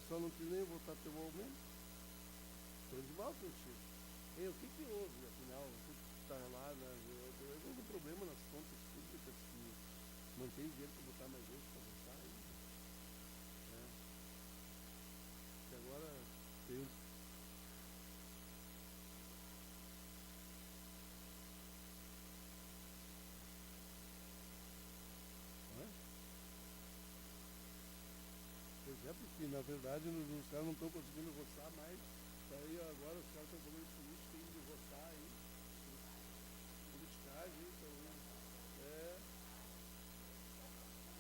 pessoal não quis nem votar pelo aumento. Estou de mal contigo. O que houve, afinal? O que está lá? Eu algum problema nas contas públicas que não tem dinheiro para botar mais gente para votar aí? Que agora tem um. Pois é, porque na verdade os caras não estão conseguindo votar mais. Daí agora os caras estão falando política, tem de votar aí. Politicagem, então.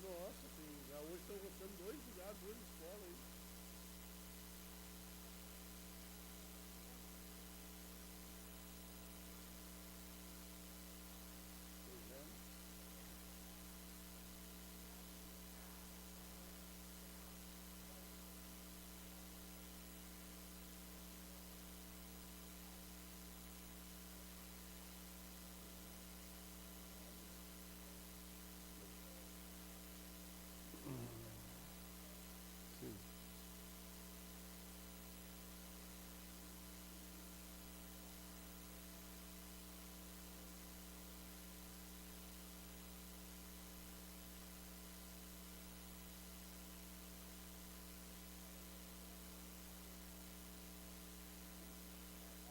Nossa, já hoje estão votando 2 lugares, 2 escolas aí. Pois é. Sim.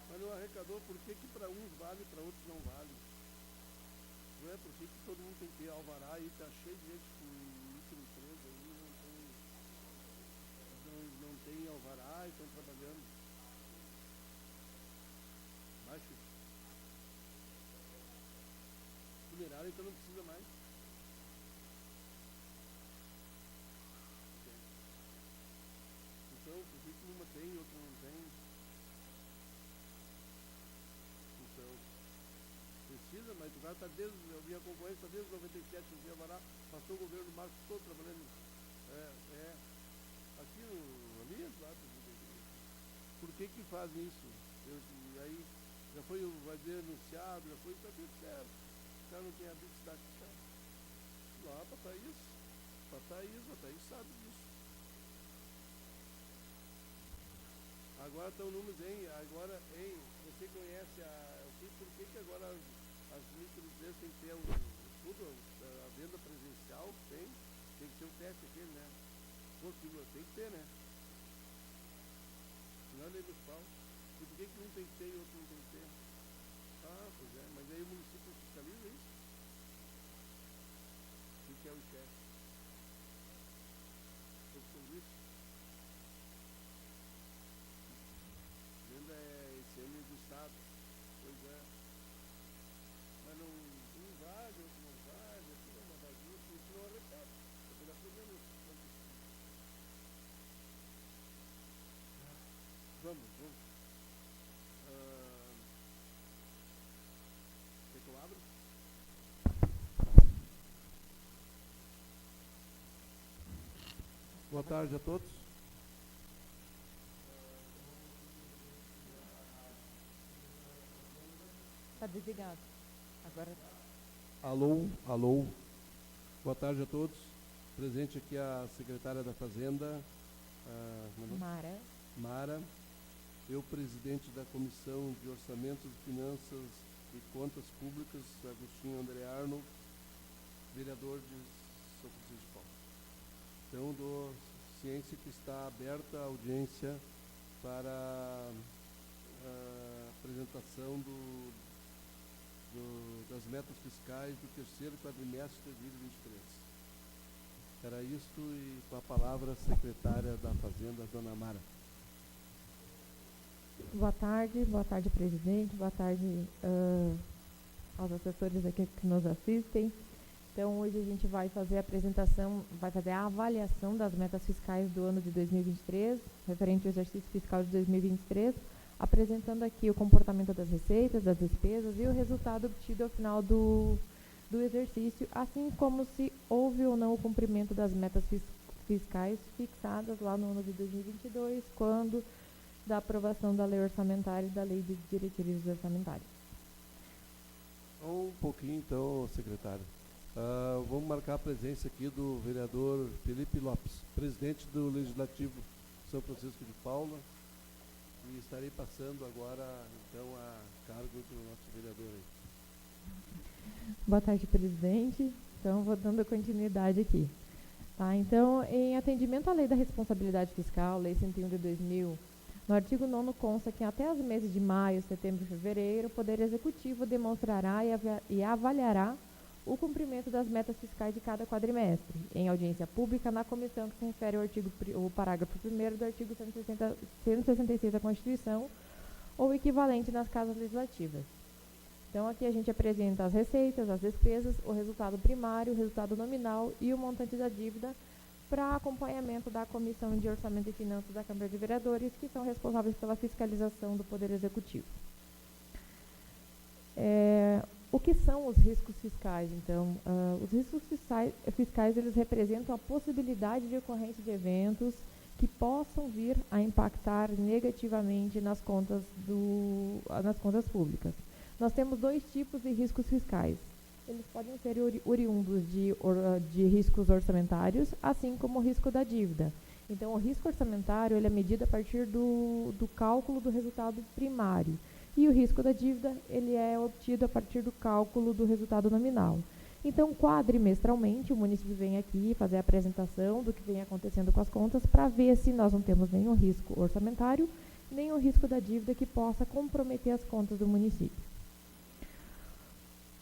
Mas não arrecadou, por que para uns vale e para outros não vale? Não é por que todo mundo tem que ter alvará aí, tá cheio de gente com microempresa aí, não tem alvará e estão trabalhando. Baixo. Funerário então não precisa mais. Então, por que uma tem e outra não tem? Então, precisa, mas o cara está eu minha concorrência está desde 97, não tem alvará, passou o governo Marcos todo trabalhando. Aqui ali, claro. Por que fazem isso? E aí vai ser anunciado, já foi, está tudo certo. O cara não tem a cidade certa. Lá para Thaís. A Thaís sabe disso. Agora estão números, hein? Agora, você conhece eu sei por que agora as microempresas têm que ter tudo, a venda presencial, tem que ter o teste aquele, né? Pô, tem que ter, né? Não é lei municipal. E por que um tem que ter e outro não tem que ter? Ah, pois é, mas aí o município fiscaliza isso? O que é o chefe? Sobre isso? Venda é ICM do Estado. Pois é. Mas não vai, outro não vai, tudo é uma bagunça, isso não arrecada. Vai dar problema isso. Vamos. Quer que eu abra? Boa tarde a todos. Está desligado. Agora. Alô. Boa tarde a todos. Presente aqui a secretária da Fazenda, Mara. Eu, presidente da Comissão de Orçamentos, Finanças e Contas Públicas, Agostinho André Arno, vereador de São Francisco de Paula. Então, dou ciência que está aberta a audiência para a apresentação das metas fiscais do terceiro quadrimestre de 2023. Era isto, e com a palavra a secretária da Fazenda, dona Mara. Boa tarde, presidente, boa tarde aos assessores aqui que nos assistem. Então, hoje a gente vai fazer a avaliação das metas fiscais do ano de 2023, referente ao exercício fiscal de 2023, apresentando aqui o comportamento das receitas, das despesas e o resultado obtido ao final do exercício, assim como se houve ou não o cumprimento das metas fiscais fixadas lá no ano de 2022, quando da aprovação da lei orçamentária e da lei de diretrizes orçamentárias. Um pouquinho, então, secretário. Vamos marcar a presença aqui do vereador Felipe Lopes, presidente do Legislativo São Francisco de Paula, e estarei passando agora, então, a cargo do nosso vereador aí. Boa tarde, presidente. Então, vou dando continuidade aqui. Tá, então, em atendimento à Lei da Responsabilidade Fiscal, Lei 101 de 2000, no artigo 9º consta que até os meses de maio, setembro e fevereiro, o Poder Executivo demonstrará e avaliará o cumprimento das metas fiscais de cada quadrimestre, em audiência pública na comissão que se refere ao parágrafo 1º do artigo 166 da Constituição, ou equivalente nas casas legislativas. Então, aqui a gente apresenta as receitas, as despesas, o resultado primário, o resultado nominal e o montante da dívida para acompanhamento da Comissão de Orçamento e Finanças da Câmara de Vereadores, que são responsáveis pela fiscalização do Poder Executivo. O que são os riscos fiscais, então? Os riscos fiscais, eles representam a possibilidade de ocorrência de eventos que possam vir a impactar negativamente nas contas públicas. Nós temos dois tipos de riscos fiscais. Eles podem ser oriundos de riscos orçamentários, assim como o risco da dívida. Então, o risco orçamentário ele é medido a partir do cálculo do resultado primário. E o risco da dívida ele é obtido a partir do cálculo do resultado nominal. Então, quadrimestralmente, o município vem aqui fazer a apresentação do que vem acontecendo com as contas para ver se nós não temos nenhum risco orçamentário, nem o risco da dívida que possa comprometer as contas do município.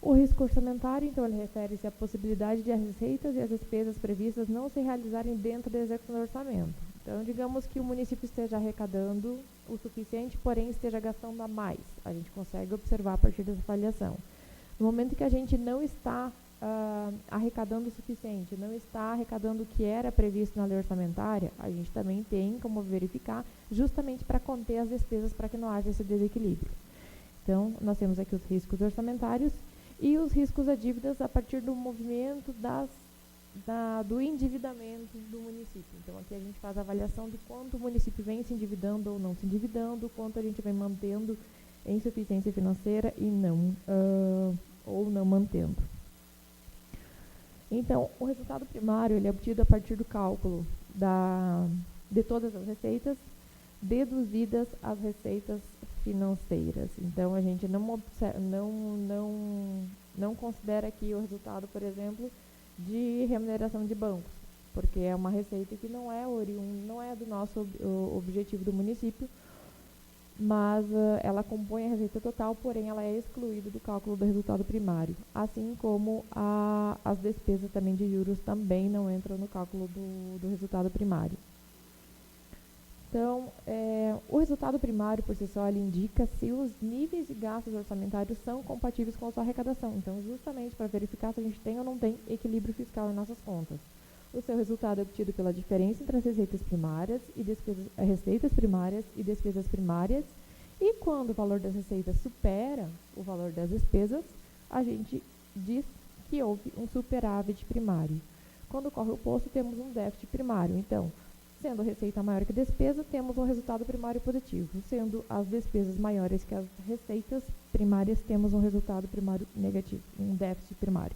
O risco orçamentário, então, ele refere-se à possibilidade de as receitas e as despesas previstas não se realizarem dentro da execução do orçamento. Então, digamos que o município esteja arrecadando o suficiente, porém esteja gastando a mais. A gente consegue observar a partir dessa avaliação. No momento que a gente não está arrecadando o suficiente, não está arrecadando o que era previsto na lei orçamentária, a gente também tem como verificar justamente para conter as despesas para que não haja esse desequilíbrio. Então, nós temos aqui os riscos orçamentários e os riscos a dívidas a partir do movimento do endividamento do município. Então, aqui a gente faz a avaliação de quanto o município vem se endividando ou não se endividando, quanto a gente vem mantendo em insuficiência financeira e ou não mantendo. Então, o resultado primário ele é obtido a partir do cálculo de todas as receitas, deduzidas as receitas financeiras. Então, a gente não considera aqui o resultado, por exemplo, de remuneração de bancos, porque é uma receita que não é do nosso objetivo do município, mas ela compõe a receita total, porém ela é excluída do cálculo do resultado primário, assim como as despesas também de juros também não entram no cálculo do resultado primário. Então, o resultado primário, por si só, ele indica se os níveis de gastos orçamentários são compatíveis com a sua arrecadação. Então, justamente para verificar se a gente tem ou não tem equilíbrio fiscal em nossas contas. O seu resultado é obtido pela diferença entre as receitas primárias e despesas primárias. E quando o valor das receitas supera o valor das despesas, a gente diz que houve um superávit primário. Quando ocorre o oposto, temos um déficit primário. Então, sendo a receita maior que a despesa, temos um resultado primário positivo. Sendo as despesas maiores que as receitas primárias, temos um resultado primário negativo, um déficit primário.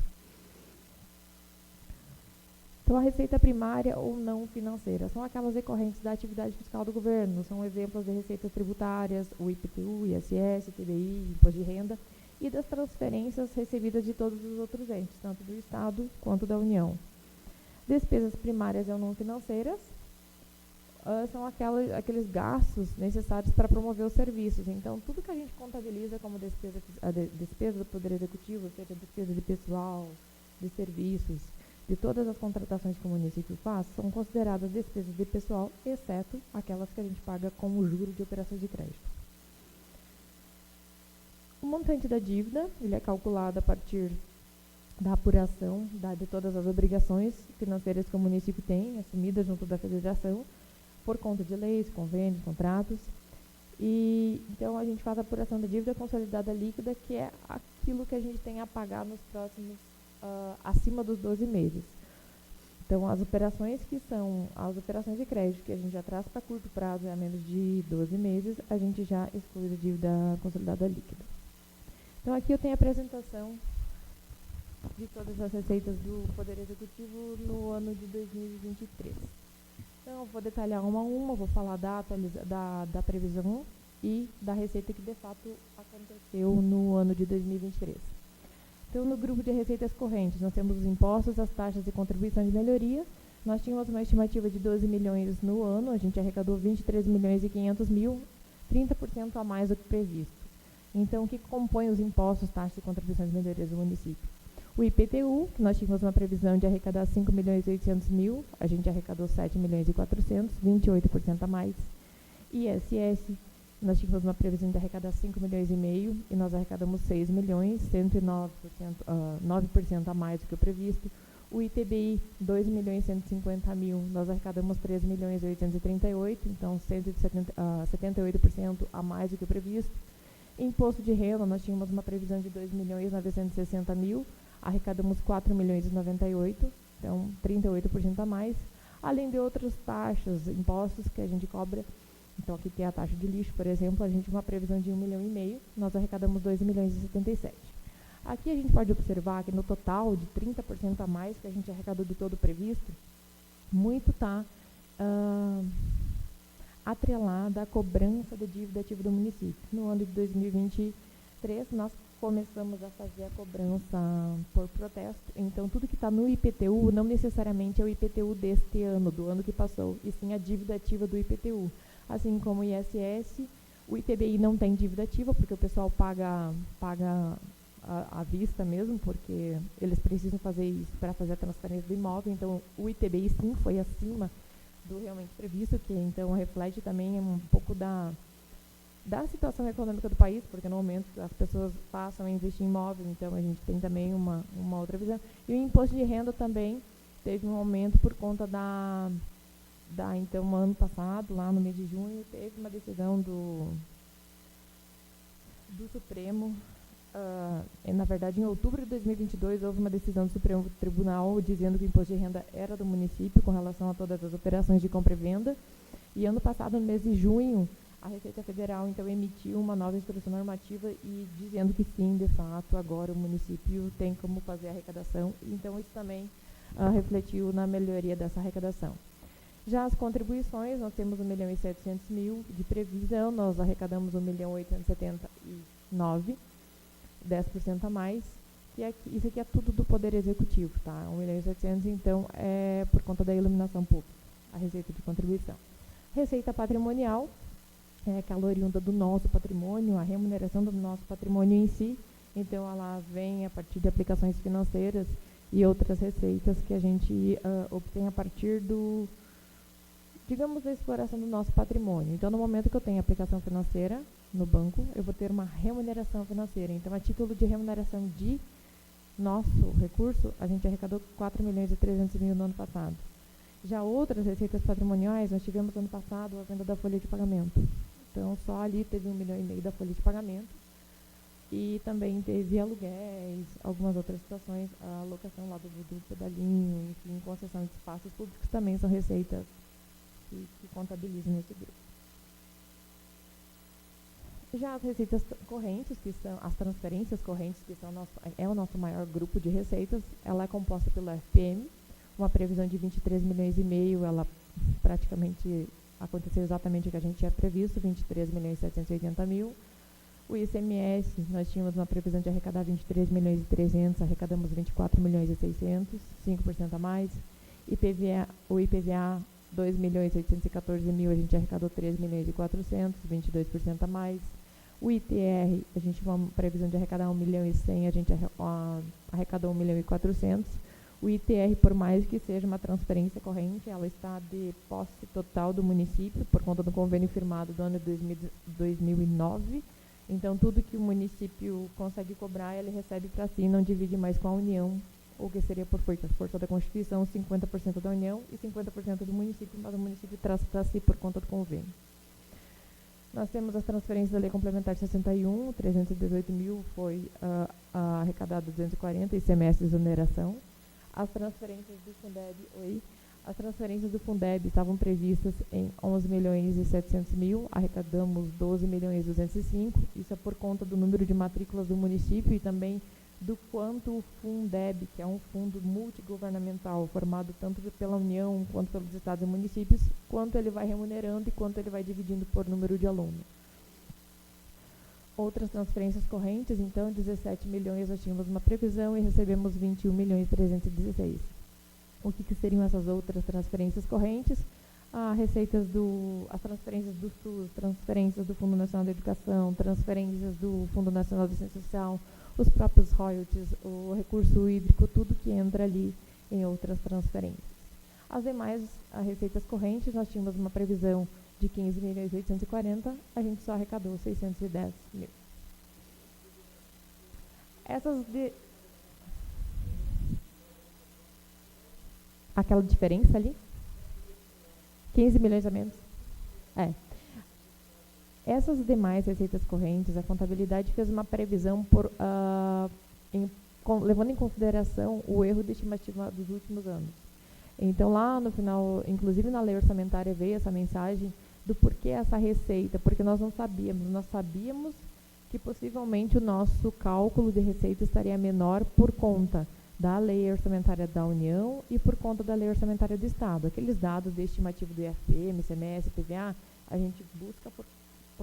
Então, a receita primária ou não financeira são aquelas decorrentes da atividade fiscal do governo. São exemplos de receitas tributárias, o IPTU, ISS, TBI, Imposto de Renda, e das transferências recebidas de todos os outros entes, tanto do Estado quanto da União. Despesas primárias ou não financeiras são aqueles gastos necessários para promover os serviços. Então, tudo que a gente contabiliza como despesa do Poder Executivo, seja despesa de pessoal, de serviços, de todas as contratações que o município faz, são consideradas despesas de pessoal, exceto aquelas que a gente paga como juro de operações de crédito. O montante da dívida, ele é calculado a partir da apuração de todas as obrigações financeiras que o município tem, assumidas junto da federação, por conta de leis, convênios, contratos. E então a gente faz a apuração da dívida consolidada líquida, que é aquilo que a gente tem a pagar nos próximos acima dos 12 meses. Então, as operações que são as operações de crédito que a gente já traz para curto prazo, a menos de 12 meses, a gente já exclui a dívida consolidada líquida. Então, aqui eu tenho a apresentação de todas as receitas do Poder Executivo no ano de 2023. Então, eu vou detalhar uma a uma, vou falar da previsão e da receita que de fato aconteceu no ano de 2023. Então, no grupo de receitas correntes, nós temos os impostos, as taxas e contribuição de melhoria. Nós tínhamos uma estimativa de 12 milhões no ano, a gente arrecadou 23 milhões e 500 mil, 30% a mais do que previsto. Então, o que compõe os impostos, taxas e contribuição de melhorias do município? O IPTU, que nós tínhamos uma previsão de arrecadar 5 milhões e 800 mil, a gente arrecadou 7 milhões e 400, 28% a mais. ISS, nós tínhamos uma previsão de arrecadar 5 milhões e meio e nós arrecadamos 6 milhões, 109%, 9% a mais do que o previsto. O ITBI, 2 milhões e 150 mil, nós arrecadamos 3 milhões e 838, então 78% a mais do que o previsto. Imposto de renda, nós tínhamos uma previsão de 2 milhões e 960 mil, arrecadamos 4 milhões e 98, então 38% a mais. Além de outras taxas, impostos que a gente cobra. Então, aqui tem a taxa de lixo, por exemplo, a gente tem uma previsão de 1 milhão e meio, nós arrecadamos 2 milhões e 77. Aqui a gente pode observar que no total de 30% a mais que a gente arrecadou do todo previsto, muito está atrelada à cobrança da dívida ativa do município. No ano de 2023, nós começamos a fazer a cobrança por protesto, então tudo que está no IPTU não necessariamente é o IPTU deste ano, do ano que passou, e sim a dívida ativa do IPTU. Assim como o ISS, o ITBI não tem dívida ativa, porque o pessoal paga à vista mesmo, porque eles precisam fazer isso para fazer a transferência do imóvel, então o ITBI sim foi acima do realmente previsto, que então reflete também um pouco da situação econômica do país, porque no momento as pessoas passam a investir em imóvel, então a gente tem também uma outra visão. E o imposto de renda também teve um aumento por conta então, ano passado, lá no mês de junho, teve uma decisão do Supremo, na verdade, em outubro de 2022, houve uma decisão do Supremo Tribunal dizendo que o imposto de renda era do município com relação a todas as operações de compra e venda. E ano passado, no mês de junho, a Receita Federal, então, emitiu uma nova instrução normativa e dizendo que sim, de fato, agora o município tem como fazer a arrecadação. Então, isso também refletiu na melhoria dessa arrecadação. Já as contribuições, nós temos 1 milhão e 700 mil de previsão, nós arrecadamos 1 milhão e 879, 10% a mais. E aqui, isso aqui é tudo do Poder Executivo, tá? 1 milhão e 700, então, é por conta da iluminação pública, a receita de contribuição. Receita patrimonial, é aquela oriunda do nosso patrimônio, a remuneração do nosso patrimônio em si. Então, ela vem a partir de aplicações financeiras e outras receitas que a gente obtém a partir digamos, da exploração do nosso patrimônio. Então, no momento que eu tenho aplicação financeira no banco, eu vou ter uma remuneração financeira. Então, a título de remuneração de nosso recurso, a gente arrecadou 4 milhões e 300 mil no ano passado. Já outras receitas patrimoniais, nós tivemos ano passado a venda da folha de pagamento. Então, só ali teve 1 milhão e meio da folha de pagamento. E também teve aluguéis, algumas outras situações, a alocação lá do pedalinho, enfim, concessão de espaços públicos também são receitas que contabilizam nesse grupo. Já as receitas correntes, que são as transferências correntes, que são o nosso maior grupo de receitas, ela é composta pelo FPM, uma previsão de 23 milhões e meio, ela praticamente aconteceu exatamente o que a gente tinha previsto, 23 milhões e 780 mil. O ICMS, nós tínhamos uma previsão de arrecadar 23 milhões e 300, arrecadamos 24 milhões e 600, 5% a mais. O IPVA, 2 milhões e 814 mil, a gente arrecadou 3 milhões e 400, 22% a mais. O ITR, a gente tinha uma previsão de arrecadar 1 milhão e 100, a gente arrecadou 1 milhão e 400. O ITR, por mais que seja uma transferência corrente, ela está de posse total do município, por conta do convênio firmado do ano de 2009. Então, tudo que o município consegue cobrar, ele recebe para si, não divide mais com a União, ou que seria por força da Constituição, 50% da União e 50% do município, mas o município traz para si por conta do convênio. Nós temos as transferências da Lei Complementar 61, 318 mil foi arrecadado 240, ICMS de exoneração. As transferências do Fundeb, estavam previstas em 11 milhões e 700 mil, arrecadamos 12 milhões e 205, isso é por conta do número de matrículas do município e também do quanto o Fundeb, que é um fundo multigovernamental formado tanto pela União quanto pelos estados e municípios, quanto ele vai remunerando e quanto ele vai dividindo por número de alunos. Outras transferências correntes, então, 17 milhões nós tínhamos uma previsão e recebemos 21 milhões 316. O que seriam essas outras transferências correntes? As transferências do SUS, transferências do Fundo Nacional da Educação, transferências do Fundo Nacional de Ciência Social, os próprios royalties, o recurso hídrico, tudo que entra ali em outras transferências. As demais receitas correntes, nós tínhamos uma previsão de 15 milhões 840, a gente só arrecadou 610 mil. Aquela diferença ali? 15 milhões a menos? Essas demais receitas correntes, a contabilidade fez uma previsão levando em consideração o erro de estimativa dos últimos anos. Então, lá no final, inclusive na lei orçamentária, veio essa mensagem do porquê essa receita, porque nós não sabíamos. Nós sabíamos que possivelmente o nosso cálculo de receita estaria menor por conta da lei orçamentária da União e por conta da lei orçamentária do Estado. Aqueles dados de estimativa do IFPM, ICMS, PVA, a gente busca por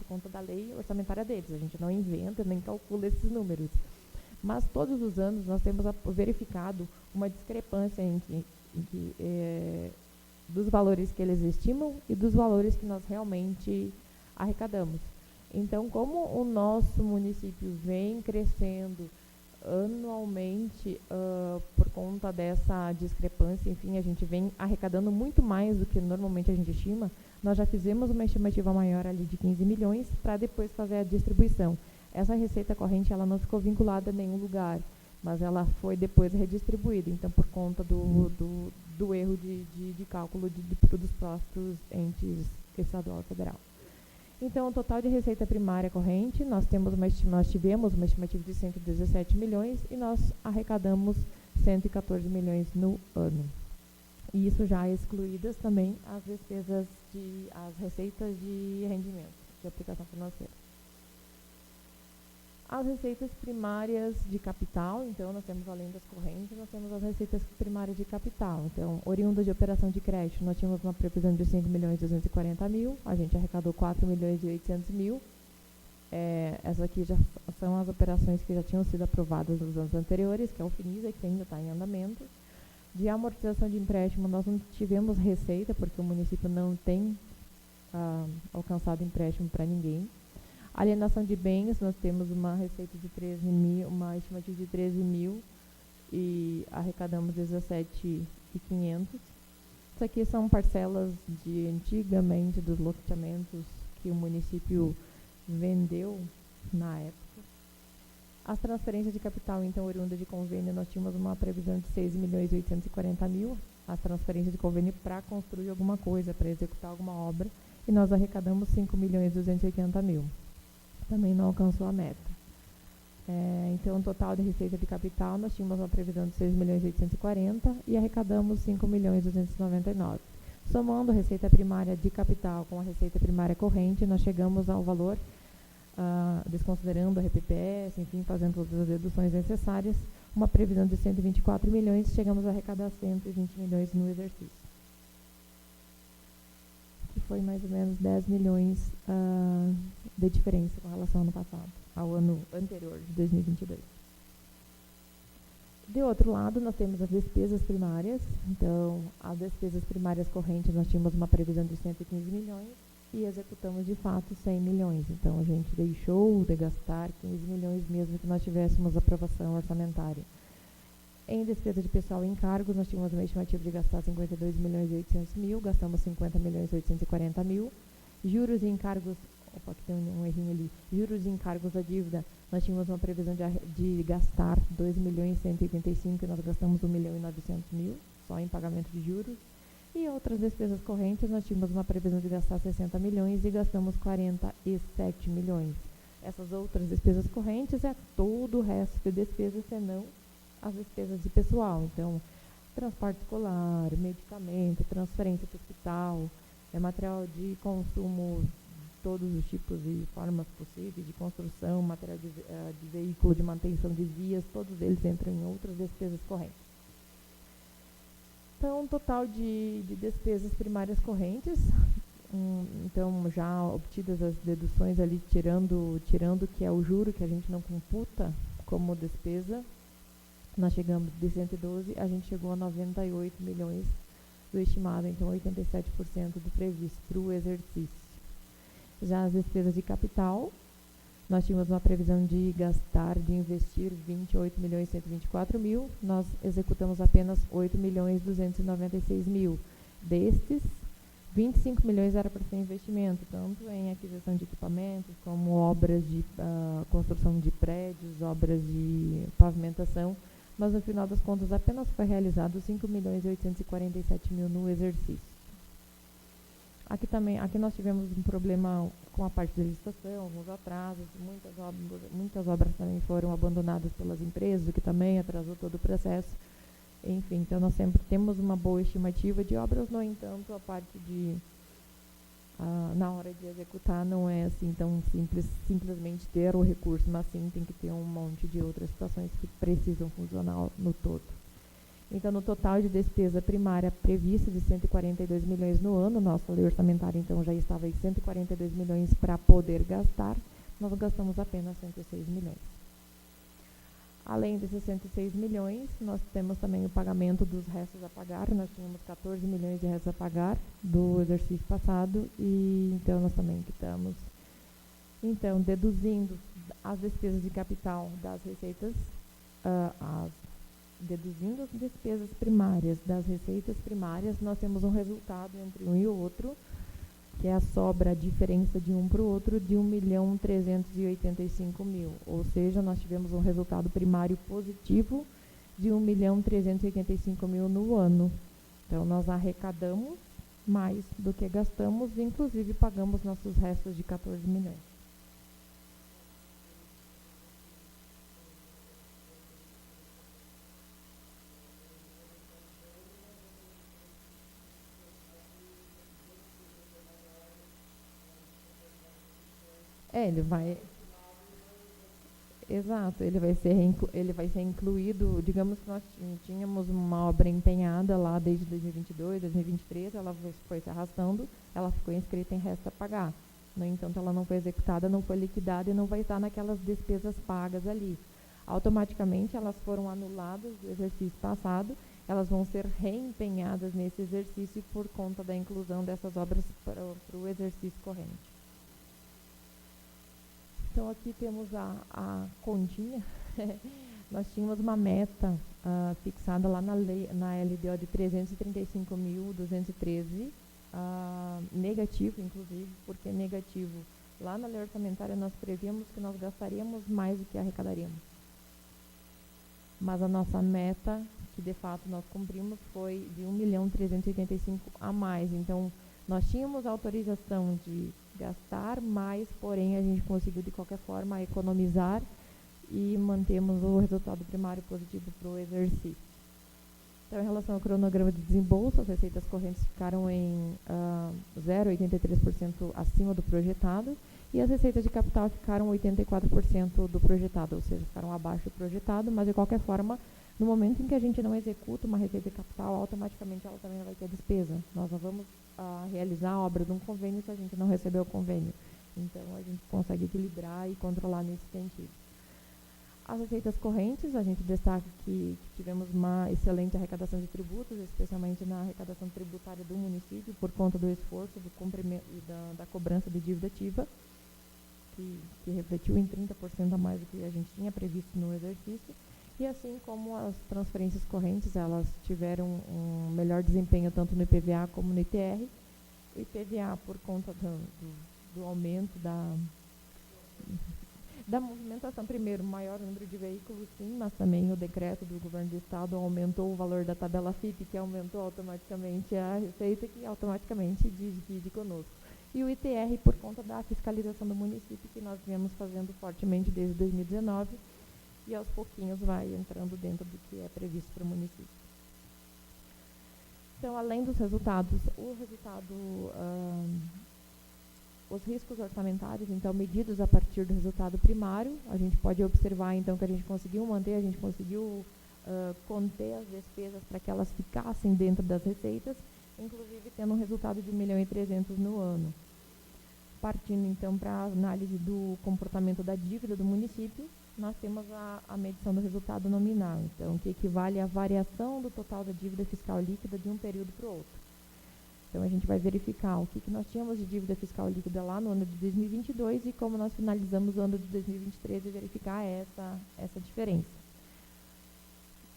conta da lei orçamentária deles. A gente não inventa nem calcula esses números. Mas todos os anos nós temos verificado uma discrepância dos valores que eles estimam e dos valores que nós realmente arrecadamos. Então, como o nosso município vem crescendo anualmente por conta dessa discrepância, enfim, a gente vem arrecadando muito mais do que normalmente a gente estima, nós já fizemos uma estimativa maior ali de 15 milhões para depois fazer a distribuição. Essa receita corrente ela não ficou vinculada a nenhum lugar, mas ela foi depois redistribuída, então por conta do erro de cálculo dos próprios entes estadual e federal. Então, o total de receita primária corrente, nós tivemos uma estimativa de 117 milhões e nós arrecadamos 114 milhões no ano. E isso já excluídas também as receitas de rendimento, de aplicação financeira. As receitas primárias de capital, então, nós temos, além das correntes, nós temos as receitas primárias de capital. Então, oriunda de operação de crédito, nós tínhamos uma previsão de 5 milhões 240 mil, a gente arrecadou 4 milhões e 800 mil. Essas aqui já são as operações que já tinham sido aprovadas nos anos anteriores, que é o FINISA, que ainda está em andamento. De amortização de empréstimo, nós não tivemos receita, porque o município não tem alcançado empréstimo para ninguém. Alienação de bens, nós temos uma receita de 13 mil, uma estimativa de 13 mil e arrecadamos 17.500. Isso aqui são parcelas de antigamente dos loteamentos que o município vendeu na época. As transferências de capital, então, oriunda de convênio, nós tínhamos uma previsão de 6 milhões e 840 mil, as transferências de convênio para construir alguma coisa, para executar alguma obra, e nós arrecadamos 5 milhões e 280 mil. Também não alcançou a meta. Então, o total de receita de capital, nós tínhamos uma previsão de 6 milhões e 840 e arrecadamos 5 milhões e 299. Somando a receita primária de capital com a receita primária corrente, nós chegamos ao valor, desconsiderando a RPPS, enfim, fazendo todas as deduções necessárias, uma previsão de 124 milhões, chegamos a arrecadar 120 milhões no exercício. Que foi mais ou menos 10 milhões de diferença com relação ao ano passado, ao ano anterior, de 2022. De outro lado, nós temos as despesas primárias. Então, as despesas primárias correntes, nós tínhamos uma previsão de 115 milhões e executamos, de fato, 100 milhões. Então, a gente deixou de gastar 15 milhões mesmo que nós tivéssemos aprovação orçamentária. Em despesa de pessoal e encargos, nós tínhamos uma estimativa de gastar 52 milhões e 800 mil, gastamos 50 milhões e 840 mil. Juros e encargos, aqui tem um errinho ali, juros e encargos da dívida, nós tínhamos uma previsão de gastar 2 milhões e 185 e nós gastamos 1 milhão e 900 mil, só em pagamento de juros. E outras despesas correntes, nós tínhamos uma previsão de gastar 60 milhões e gastamos 47 milhões. Essas outras despesas correntes é todo o resto de despesas, senão as despesas de pessoal. Então, transporte escolar, medicamento, transferência para o hospital, material de consumo todos os tipos e formas possíveis de construção, material de veículo, de manutenção de vias, todos eles entram em outras despesas correntes. Então, total de despesas primárias correntes, então já obtidas as deduções ali, tirando que é o juro que a gente não computa como despesa, nós chegamos de 112, a gente chegou a 98 milhões do estimado, então 87% do previsto para o exercício. Já as despesas de capital, nós tínhamos uma previsão de investir 28.124.000, nós executamos apenas 8.296.000. Destes, 25 milhões era para ser investimento, tanto em aquisição de equipamentos, como obras de construção de prédios, obras de pavimentação, mas no final das contas apenas foi realizado 5.847.000 no exercício. Aqui nós tivemos um problema com a parte da licitação, alguns atrasos, muitas obras também foram abandonadas pelas empresas, o que também atrasou todo o processo. Enfim, então nós sempre temos uma boa estimativa de obras, no entanto, a parte na hora de executar não é assim tão simples, simplesmente ter o recurso, mas sim tem que ter um monte de outras situações que precisam funcionar no todo. Então, no total de despesa primária prevista de 142 milhões no ano, nossa lei orçamentária então já estava em 142 milhões para poder gastar, nós gastamos apenas 106 milhões. Além desses 106 milhões, nós temos também o pagamento dos restos a pagar, nós tínhamos 14 milhões de restos a pagar do exercício passado, e então nós também quitamos. Então, deduzindo as despesas de capital das receitas, deduzindo as despesas primárias das receitas primárias, nós temos um resultado entre um e o outro, que é a sobra, a diferença de um para o outro, de 1.385.000. Ou seja, nós tivemos um resultado primário positivo de 1.385.000 no ano. Então, nós arrecadamos mais do que gastamos, e inclusive pagamos nossos restos de 14 milhões. Ele vai... Exato, ele vai ser incluído, digamos que nós tínhamos uma obra empenhada lá desde 2022, 2023, ela foi se arrastando, ela ficou inscrita em resto a pagar. No entanto, ela não foi executada, não foi liquidada e não vai estar naquelas despesas pagas ali. Automaticamente, elas foram anuladas do exercício passado, elas vão ser reempenhadas nesse exercício por conta da inclusão dessas obras para o exercício corrente. Então, aqui temos a continha. Nós tínhamos uma meta fixada lá na LDO de 335.213, negativo, inclusive, porque negativo. Lá na lei orçamentária nós prevíamos que nós gastaríamos mais do que arrecadaríamos. Mas a nossa meta, que de fato nós cumprimos, foi de 1.385.000 a mais. Então, nós tínhamos autorização de gastar mais, porém a gente conseguiu de qualquer forma economizar e mantemos o resultado primário positivo para o exercício. Então, em relação ao cronograma de desembolso, as receitas correntes ficaram em 0,83% acima do projetado, e as receitas de capital ficaram 84% do projetado, ou seja, ficaram abaixo do projetado, mas de qualquer forma, no momento em que a gente não executa uma receita de capital, automaticamente ela também vai ter despesa. Nós não vamos realizar a obra de um convênio se a gente não receber o convênio. Então, a gente consegue equilibrar e controlar nesse sentido. As receitas correntes, a gente destaca que tivemos uma excelente arrecadação de tributos, especialmente na arrecadação tributária do município, por conta do esforço do cumprimento e da cobrança de dívida ativa, que refletiu em 30% a mais do que a gente tinha previsto no exercício. E assim como as transferências correntes, elas tiveram um melhor desempenho tanto no IPVA como no ITR. O IPVA, por conta do aumento da movimentação, primeiro, maior número de veículos, sim, mas também o decreto do governo do estado aumentou o valor da tabela FIP, que aumentou automaticamente a receita, que automaticamente divide conosco. E o ITR, por conta da fiscalização do município, que nós viemos fazendo fortemente desde 2019, e aos pouquinhos vai entrando dentro do que é previsto para o município. Então, além dos resultados, o resultado os riscos orçamentários, então, medidos a partir do resultado primário. A gente pode observar, então, que a gente conseguiu manter, a gente conseguiu conter as despesas para que elas ficassem dentro das receitas, inclusive tendo um resultado de 1.300.000 no ano. Partindo, então, para a análise do comportamento da dívida do município, nós temos a medição do resultado nominal, então, que equivale à variação do total da dívida fiscal líquida de um período para o outro. Então, a gente vai verificar o que nós tínhamos de dívida fiscal líquida lá no ano de 2022 e como nós finalizamos o ano de 2023 e verificar essa diferença.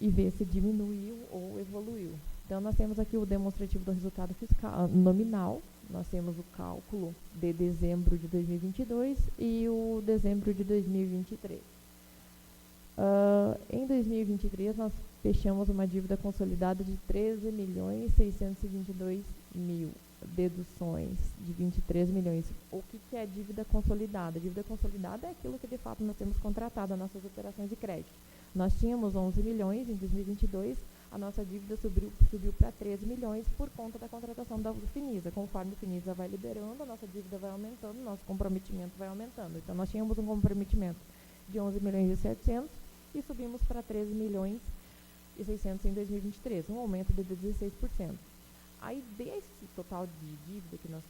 E ver se diminuiu ou evoluiu. Então, nós temos aqui o demonstrativo do resultado fiscal nominal. Nós temos o cálculo de dezembro de 2022 e o dezembro de 2023. Em 2023, nós fechamos uma dívida consolidada de 13.622.000, deduções de 23 milhões. O que é dívida consolidada? A dívida consolidada é aquilo que, de fato, nós temos contratado, as nossas operações de crédito. Nós tínhamos 11 milhões em 2022, a nossa dívida subiu para 13 milhões por conta da contratação da Finisa. Conforme a Finisa vai liberando, a nossa dívida vai aumentando, nosso comprometimento vai aumentando. Então, nós tínhamos um comprometimento de 11 milhões e 700 e subimos para 13 milhões e 600 em 2023, um aumento de 16%. Aí, desse total de dívida que nós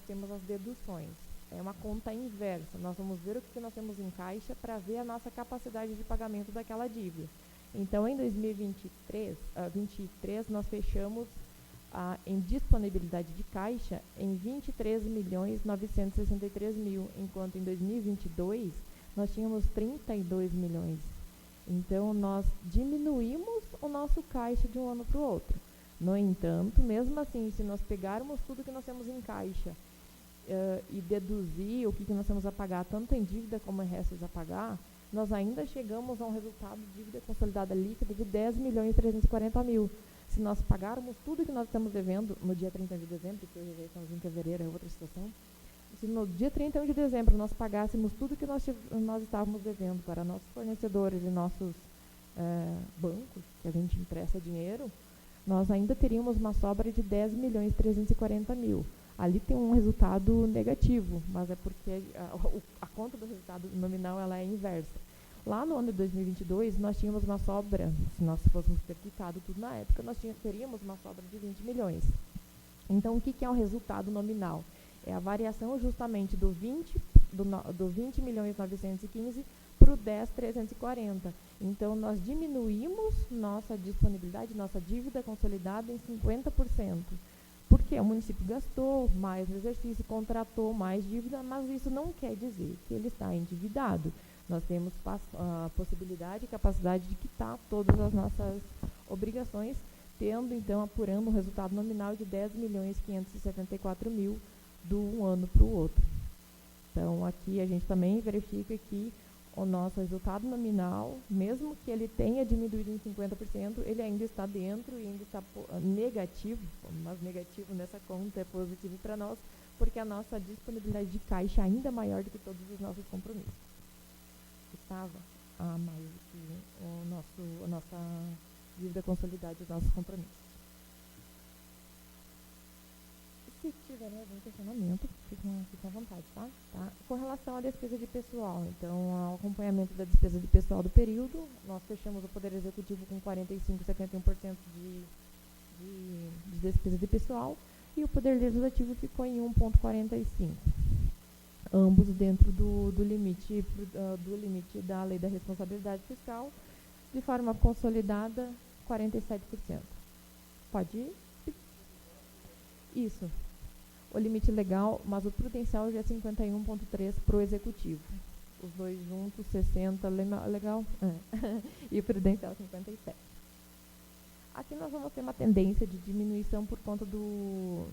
temos as deduções. É uma conta inversa. Nós vamos ver o que nós temos em caixa para ver a nossa capacidade de pagamento daquela dívida. Então, em 2023, nós fechamos em disponibilidade de caixa em 23.963.000, enquanto em 2022 nós tínhamos 32 milhões. Então, nós diminuímos o nosso caixa de um ano para o outro. No entanto, mesmo assim, se nós pegarmos tudo que nós temos em caixa e deduzir o que nós temos a pagar, tanto em dívida como em restos a pagar, nós ainda chegamos a um resultado de dívida consolidada líquida de 10.340.000. Se nós pagarmos tudo que nós estamos devendo no dia 31 de dezembro, que hoje já estamos em fevereiro, é outra situação, se no dia 31 de dezembro nós pagássemos tudo que nós estávamos devendo para nossos fornecedores e nossos bancos, que a gente empresta dinheiro, nós ainda teríamos uma sobra de 10.340.000. Ali tem um resultado negativo, mas é porque a conta do resultado nominal ela é inversa. Lá no ano de 2022, nós tínhamos uma sobra, se nós fôssemos ter quitado tudo na época, nós teríamos uma sobra de 20 milhões. Então, o que é o resultado nominal? É a variação justamente do 20.915 para o 10.340. Então, nós diminuímos nossa disponibilidade, nossa dívida consolidada em 50%. Porque o município gastou mais no exercício, contratou mais dívida, mas isso não quer dizer que ele está endividado. Nós temos a possibilidade e capacidade de quitar todas as nossas obrigações, tendo, então, apurando um resultado nominal de 10.574.000 de um ano para o outro. Então, aqui a gente também verifica que o nosso resultado nominal, mesmo que ele tenha diminuído em 50%, ele ainda está dentro e ainda está negativo, mas negativo nessa conta é positivo para nós, porque a nossa disponibilidade de caixa ainda é maior do que todos os nossos compromissos. Estava a mais do que a nossa dívida consolidada dos nossos compromissos. Se tiverem algum questionamento, fiquem à vontade, tá? Com relação à despesa de pessoal, então, ao acompanhamento da despesa de pessoal do período, nós fechamos o Poder Executivo com 45,71% de despesa de pessoal e o Poder Legislativo ficou em 1,45%, ambos dentro do limite da Lei da Responsabilidade Fiscal, de forma consolidada, 47%. Pode ir? Isso. O limite legal, mas o prudencial já é 51,3% para o executivo. Os dois juntos, 60%, legal? E o prudencial, 57%. Aqui nós vamos ter uma tendência de diminuição por conta do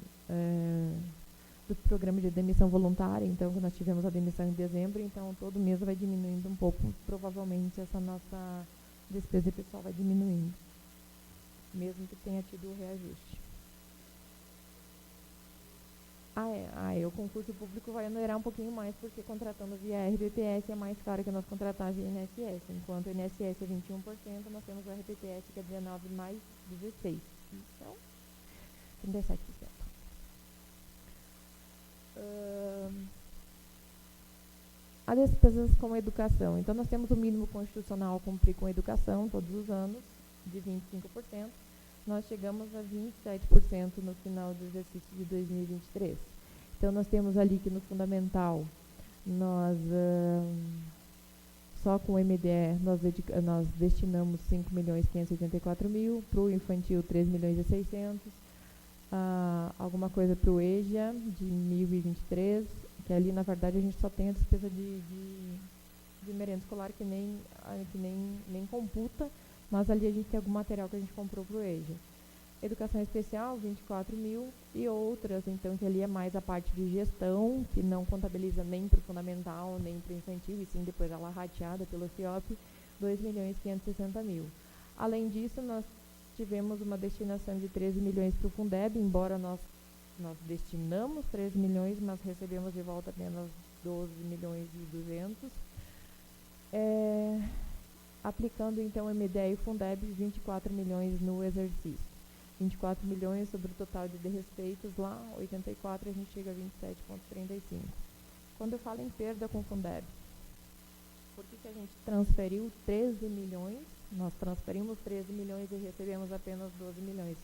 programa de demissão voluntária. Então, nós tivemos a demissão em dezembro, então todo mês vai diminuindo um pouco. Provavelmente essa nossa despesa de pessoal vai diminuindo, mesmo que tenha tido o reajuste. O concurso público vai onerar um pouquinho mais, porque contratando via RBPS é mais caro que nós contratar via INSS. Enquanto o INSS é 21%, nós temos o RBPS que é 19% mais 16%. Então, 37%. as despesas com educação. Então, nós temos o mínimo constitucional a cumprir com educação todos os anos, de 25%. Nós chegamos a 27% no final do exercício de 2023. Então, nós temos ali que no fundamental, nós, só com o MDE, nós destinamos 5.584.000, para o infantil 3.600.000, alguma coisa para o EJA de 1.023, que ali, na verdade, a gente só tem a despesa de merenda escolar que nem computa, mas ali a gente tem algum material que a gente comprou para o EJA. Educação especial, 24.000, e outras, então, que ali é mais a parte de gestão, que não contabiliza nem para o fundamental, nem para o infantil, e sim depois ela rateada pelo FIOP, 2.560.000. Além disso, nós tivemos uma destinação de 13 milhões para o Fundeb, embora nós destinamos 13 milhões, mas recebemos de volta apenas 12.200.000. Aplicando, então, MDE e Fundeb, 24 milhões no exercício. 24 milhões sobre o total de desrespeitos lá, 84, a gente chega a 27,35. Quando eu falo em perda com o Fundeb, por que a gente transferiu 13 milhões? Nós transferimos 13 milhões e recebemos apenas 12 milhões.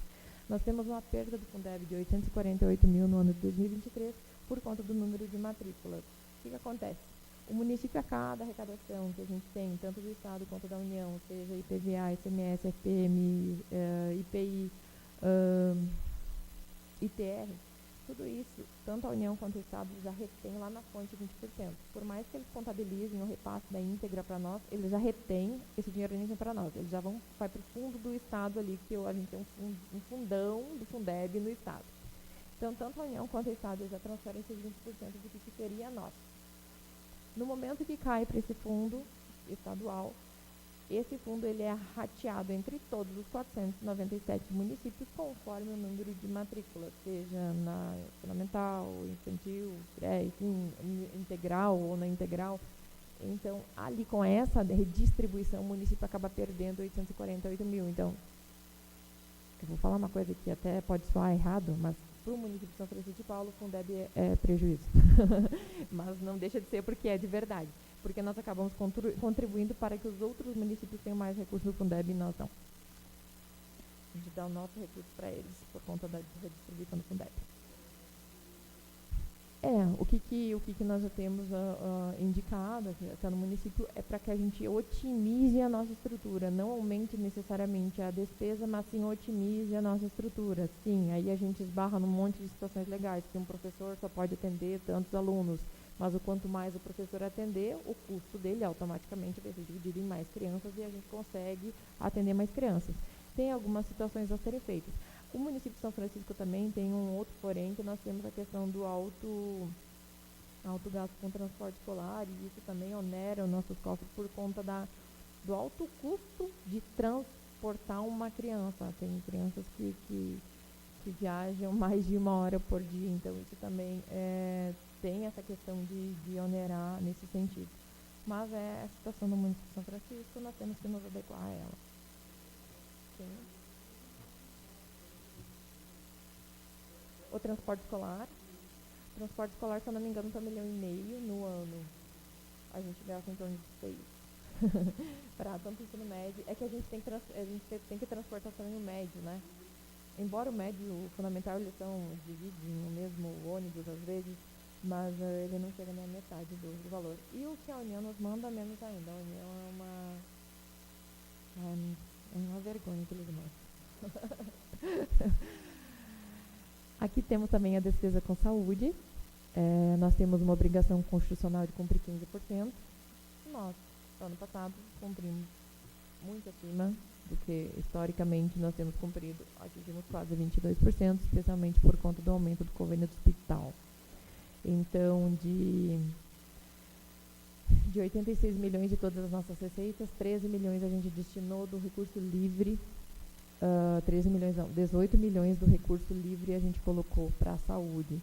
Nós temos uma perda do Fundeb de 848.000 no ano de 2023 por conta do número de matrículas. O que acontece? O município, a cada arrecadação que a gente tem, tanto do Estado quanto da União, seja IPVA, ICMS, FPM, IPI, ITR, tudo isso, tanto a União quanto o Estado já retém lá na fonte 20%. Por mais que eles contabilizem o repasse da íntegra para nós, eles já retêm esse dinheiro nem para nós. Eles já vai para o fundo do Estado ali, que a gente tem um fundão do Fundeb no Estado. Então, tanto a União quanto o Estado já transferem esses 20% do que seria nosso. No momento que cai para esse fundo estadual, esse fundo ele é rateado entre todos os 497 municípios conforme o número de matrículas, seja na fundamental, infantil, enfim, integral ou na integral. Então, ali com essa redistribuição, o município acaba perdendo 848.000. Então, eu vou falar uma coisa que até pode soar errado, mas para o município de São Francisco de Paulo, o Fundeb é prejuízo. Mas não deixa de ser porque é de verdade. Porque nós acabamos contribuindo para que os outros municípios tenham mais recursos do Fundeb e nós não. A gente dá o nosso recurso para eles por conta da redistribuição do Fundeb. O que nós já temos indicado aqui no município é para que a gente otimize a nossa estrutura, não aumente necessariamente a despesa, mas sim otimize a nossa estrutura. Sim, aí a gente esbarra num monte de situações legais, que um professor só pode atender tantos alunos, mas o quanto mais o professor atender, o custo dele automaticamente vai ser dividido em mais crianças e a gente consegue atender mais crianças. Tem algumas situações a serem feitas. O município de São Francisco também tem um outro porém, que nós temos a questão do alto gasto com transporte escolar, e isso também onera os nossos cofres por conta do alto custo de transportar uma criança. Tem crianças que viajam mais de 1 hora por dia, então isso também tem essa questão de onerar nesse sentido. Mas é a situação do município de São Francisco, nós temos que nos adequar a ela. Sim. O transporte escolar. O transporte escolar, se eu não me engano, está 1,5 milhão no ano. A gente gasta em torno de 6. Para tanto ensino médio. É que a gente tem que transportar também o médio, né? Embora o médio e o fundamental eles dividem no mesmo ônibus às vezes, mas ele não chega nem à metade do valor. E o que a União nos manda, menos ainda. A União é uma vergonha que eles mandam. Aqui temos também a despesa com saúde. Nós temos uma obrigação constitucional de cumprir 15%. Nós, ano passado, cumprimos muito acima do que historicamente nós temos cumprido. Atingimos quase 22%, especialmente por conta do aumento do convênio do hospital. Então, de 86 milhões de todas as nossas receitas, 13 milhões a gente destinou do recurso livre, 18 milhões do recurso livre a gente colocou para a saúde,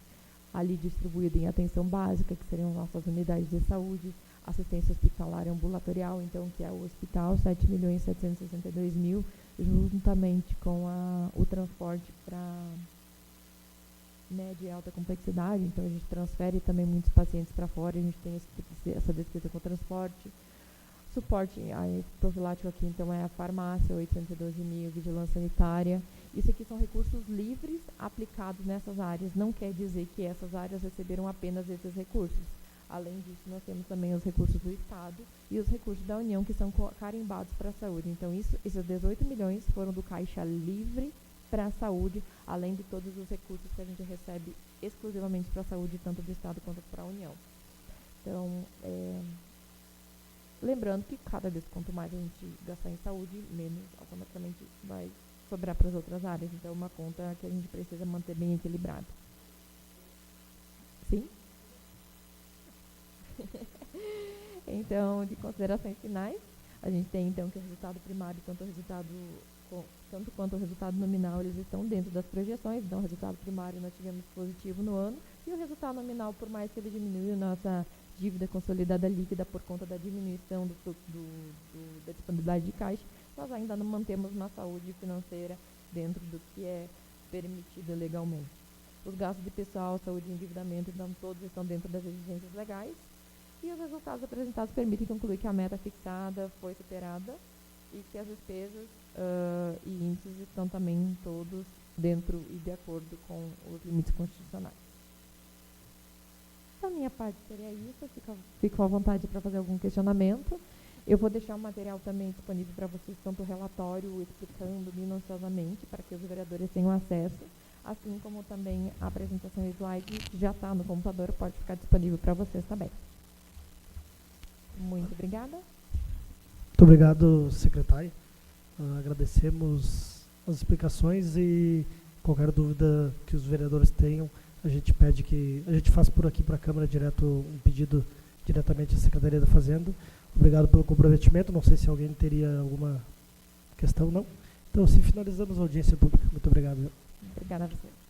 ali distribuído em atenção básica, que seriam nossas unidades de saúde, assistência hospitalar ambulatorial, então, que é o hospital, 7.762.000, juntamente com o transporte média e alta complexidade, então a gente transfere também muitos pacientes para fora, a gente tem essa despesa com transporte. Suporte profilático aqui, então, é a farmácia, 812 mil, vigilância sanitária. Isso aqui são recursos livres aplicados nessas áreas. Não quer dizer que essas áreas receberam apenas esses recursos. Além disso, nós temos também os recursos do Estado e os recursos da União, que são carimbados para a saúde. Então, esses 18 milhões foram do Caixa Livre para a saúde, além de todos os recursos que a gente recebe exclusivamente para a saúde, tanto do Estado quanto para a União. Então, lembrando que cada vez quanto mais a gente gastar em saúde, menos automaticamente vai sobrar para as outras áreas. Então, é uma conta que a gente precisa manter bem equilibrada. Sim? Então, de considerações finais, a gente tem então que o resultado primário, tanto quanto o resultado nominal, eles estão dentro das projeções. Então, o resultado primário nós tivemos positivo no ano, e o resultado nominal, por mais que ele diminuiu nossa dívida consolidada líquida por conta da diminuição da disponibilidade de caixa, nós ainda não mantemos uma saúde financeira dentro do que é permitido legalmente. Os gastos de pessoal, saúde e endividamento, então, todos estão dentro das exigências legais, e os resultados apresentados permitem concluir que a meta fixada foi superada e que as despesas e índices estão também todos dentro e de acordo com os limites constitucionais. Da minha parte seria isso, fico à vontade para fazer algum questionamento. Eu vou deixar o material também disponível para vocês, tanto o relatório explicando minuciosamente, para que os vereadores tenham acesso, assim como também a apresentação e slide que já está no computador, pode ficar disponível para vocês também. Muito obrigada. Muito obrigado, secretário. Agradecemos as explicações e qualquer dúvida que os vereadores tenham, a gente pede que a gente faça por aqui para a Câmara direto um pedido diretamente à Secretaria da Fazenda. Obrigado pelo comprometimento. Não sei se alguém teria alguma questão, não. Então, assim finalizamos a audiência pública. Muito obrigado. Obrigada a você.